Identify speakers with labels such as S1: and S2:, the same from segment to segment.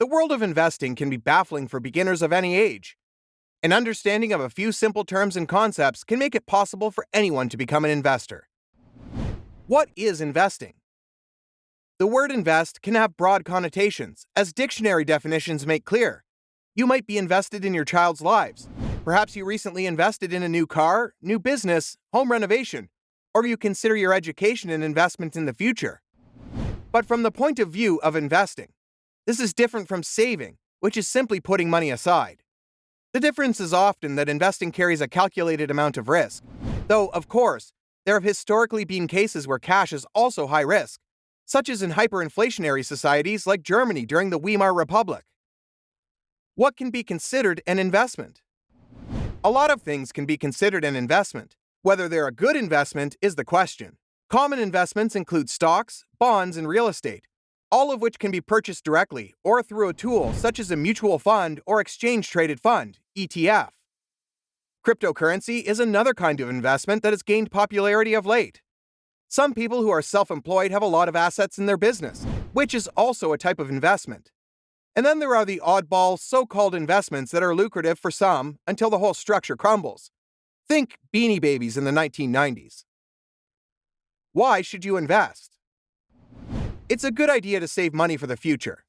S1: The world of investing can be baffling for beginners of any age. An understanding of a few simple terms and concepts can make it possible for anyone to become an investor. What is investing? The word invest can have broad connotations, as dictionary definitions make clear. You might be invested in your child's lives. Perhaps you recently invested in a new car, new business, home renovation, or you consider your education an investment in the future. But from the point of view of investing, this is different from saving, which is simply putting money aside. The difference is often that investing carries a calculated amount of risk, though, of course, there have historically been cases where cash is also high risk, such as in hyperinflationary societies like Germany during the Weimar Republic. What can be considered an investment? A lot of things can be considered an investment. Whether they're a good investment is the question. Common investments include stocks, bonds, and real estate, all of which can be purchased directly or through a tool such as a mutual fund or exchange-traded fund, ETF. Cryptocurrency is another kind of investment that has gained popularity of late. Some people who are self-employed have a lot of assets in their business, which is also a type of investment. And then there are the oddball, so-called investments that are lucrative for some until the whole structure crumbles. Think Beanie Babies in the 1990s. Why should you invest? It's a good idea to save money for the future.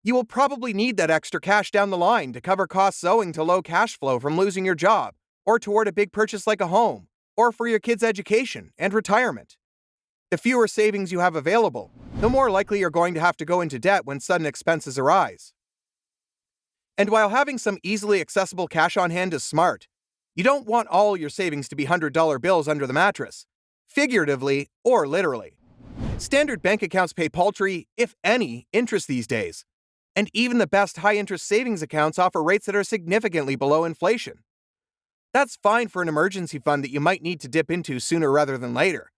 S1: You will probably need that extra cash down the line to cover costs owing to low cash flow from losing your job, or toward a big purchase like a home, or for your kids' education and retirement. The fewer savings you have available, the more likely you're going to have to go into debt when sudden expenses arise. And while having some easily accessible cash on hand is smart, you don't want all your savings to be $100 bills under the mattress, figuratively or literally. Standard bank accounts pay paltry, if any, interest these days, and even the best high-interest savings accounts offer rates that are significantly below inflation. That's fine for an emergency fund that you might need to dip into sooner rather than later.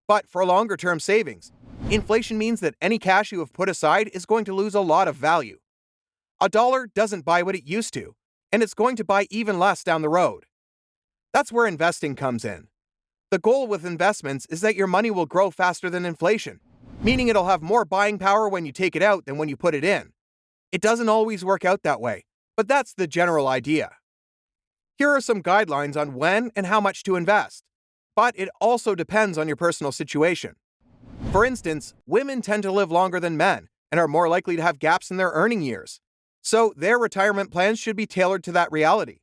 S1: But for longer-term savings, inflation means that any cash you have put aside is going to lose a lot of value. A dollar doesn't buy what it used to, and it's going to buy even less down the road. That's where investing comes in. The goal with investments is that your money will grow faster than inflation, meaning it'll have more buying power when you take it out than when you put it in. It doesn't always work out that way, but that's the general idea. Here are some guidelines on when and how much to invest, but it also depends on your personal situation. For instance, women tend to live longer than men and are more likely to have gaps in their earning years, so their retirement plans should be tailored to that reality.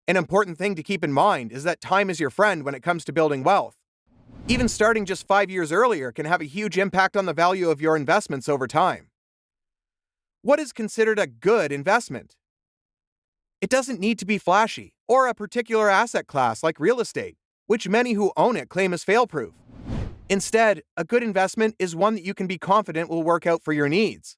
S1: An important thing to keep in mind is that time is your friend when it comes to building wealth. Even starting just 5 years earlier can have a huge impact on the value of your investments over time. What is considered a good investment? It doesn't need to be flashy or a particular asset class like real estate, which many who own it claim is fail-proof. Instead, a good investment is one that you can be confident will work out for your needs.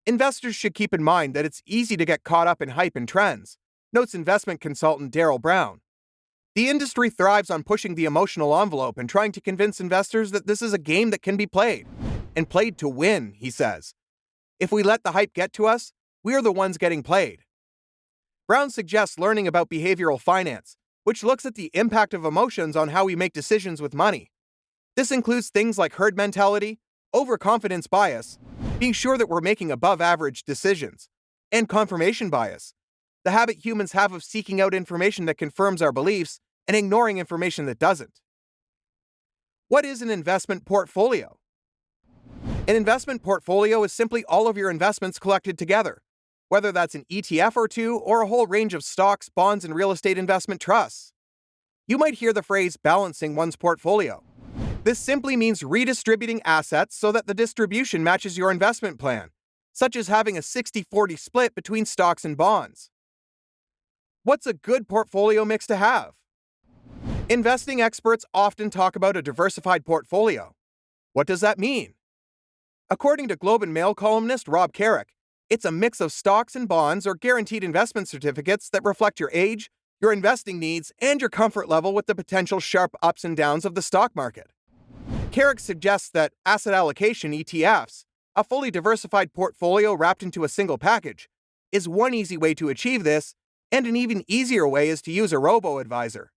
S1: Investors should keep in mind that it's easy to get caught up in hype and trends, notes investment consultant Darryl Brown. The industry thrives on pushing the emotional envelope and trying to convince investors that this is a game that can be played, and played to win, he says. If we let the hype get to us, we are the ones getting played. Brown suggests learning about behavioral finance, which looks at the impact of emotions on how we make decisions with money. This includes things like herd mentality, overconfidence bias, being sure that we're making above-average decisions, and confirmation bias, the habit humans have of seeking out information that confirms our beliefs and ignoring information that doesn't. What is an investment portfolio? An investment portfolio is simply all of your investments collected together, whether that's an ETF or two or a whole range of stocks, bonds, and real estate investment trusts. You might hear the phrase balancing one's portfolio. This simply means redistributing assets so that the distribution matches your investment plan, such as having a 60-40 split between stocks and bonds. What's a good portfolio mix to have? Investing experts often talk about a diversified portfolio. What does that mean? According to Globe and Mail columnist Rob Carrick, it's a mix of stocks and bonds or guaranteed investment certificates that reflect your age, your investing needs, and your comfort level with the potential sharp ups and downs of the stock market. Carrick suggests that asset allocation ETFs, a fully diversified portfolio wrapped into a single package, is one easy way to achieve this, and an even easier way is to use a robo-advisor.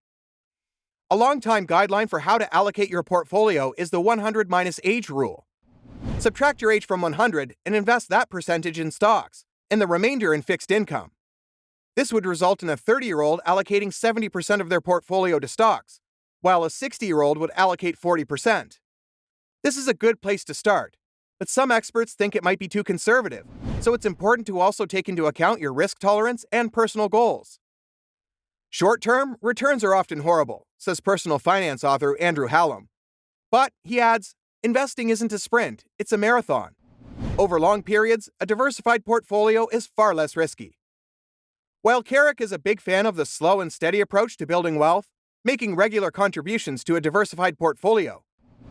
S1: A long-time guideline for how to allocate your portfolio is the 100 minus age rule. Subtract your age from 100 and invest that percentage in stocks, and the remainder in fixed income. This would result in a 30-year-old allocating 70% of their portfolio to stocks, while a 60-year-old would allocate 40%. This is a good place to start, but some experts think it might be too conservative, so it's important to also take into account your risk tolerance and personal goals. Short-term returns are often horrible, says personal finance author Andrew Hallam. But, he adds, investing isn't a sprint, it's a marathon. Over long periods, a diversified portfolio is far less risky. While Carrick is a big fan of the slow and steady approach to building wealth, making regular contributions to a diversified portfolio,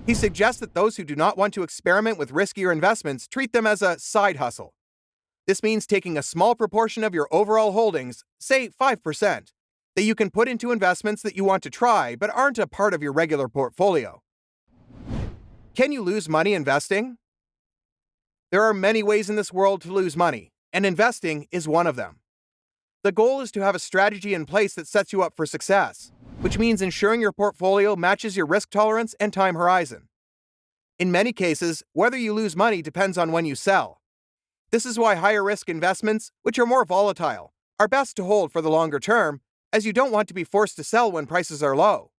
S1: he suggests that those who do not want to experiment with riskier investments treat them as a side hustle. This means taking a small proportion of your overall holdings, say 5%, that you can put into investments that you want to try but aren't a part of your regular portfolio. Can you lose money investing? There are many ways in this world to lose money, and investing is one of them. The goal is to have a strategy in place that sets you up for success, which means ensuring your portfolio matches your risk tolerance and time horizon. In many cases, whether you lose money depends on when you sell. This is why higher risk investments, which are more volatile, are best to hold for the longer term, as you don't want to be forced to sell when prices are low.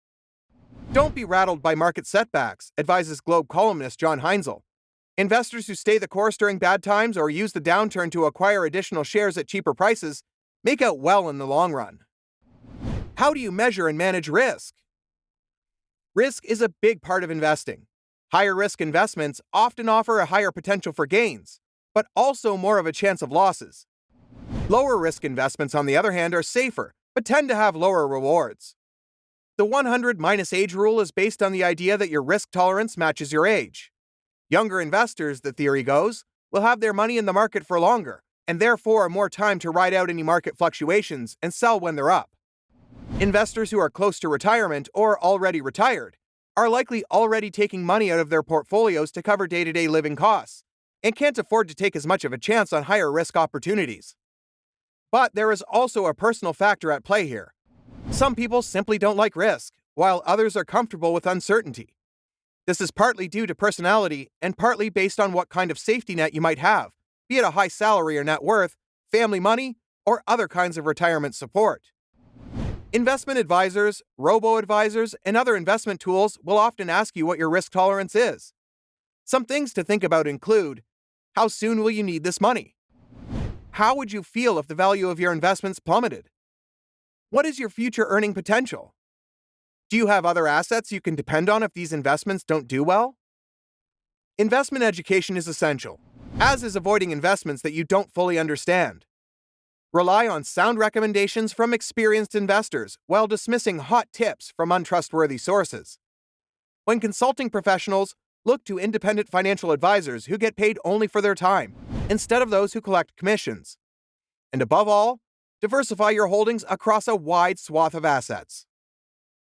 S1: Don't be rattled by market setbacks, advises Globe columnist John Heinzel. Investors who stay the course during bad times or use the downturn to acquire additional shares at cheaper prices make out well in the long run. How do you measure and manage risk? Risk is a big part of investing. Higher risk investments often offer a higher potential for gains, but also more of a chance of losses. Lower risk investments, on the other hand, are safer, but tend to have lower rewards. The 100 - age rule is based on the idea that your risk tolerance matches your age. Younger investors, the theory goes, will have their money in the market for longer, and therefore more time to ride out any market fluctuations and sell when they're up. Investors who are close to retirement or already retired are likely already taking money out of their portfolios to cover day-to-day living costs, and can't afford to take as much of a chance on higher risk opportunities. But there is also a personal factor at play here. Some people simply don't like risk, while others are comfortable with uncertainty. This is partly due to personality and partly based on what kind of safety net you might have, be it a high salary or net worth, family money, or other kinds of retirement support. Investment advisors, robo-advisors, and other investment tools will often ask you what your risk tolerance is. Some things to think about include: how soon will you need this money? How would you feel if the value of your investments plummeted? What is your future earning potential? Do you have other assets you can depend on if these investments don't do well? Investment education is essential, as is avoiding investments that you don't fully understand. Rely on sound recommendations from experienced investors while dismissing hot tips from untrustworthy sources. When consulting professionals, look to independent financial advisors who get paid only for their time, instead of those who collect commissions. And above all, diversify your holdings across a wide swath of assets.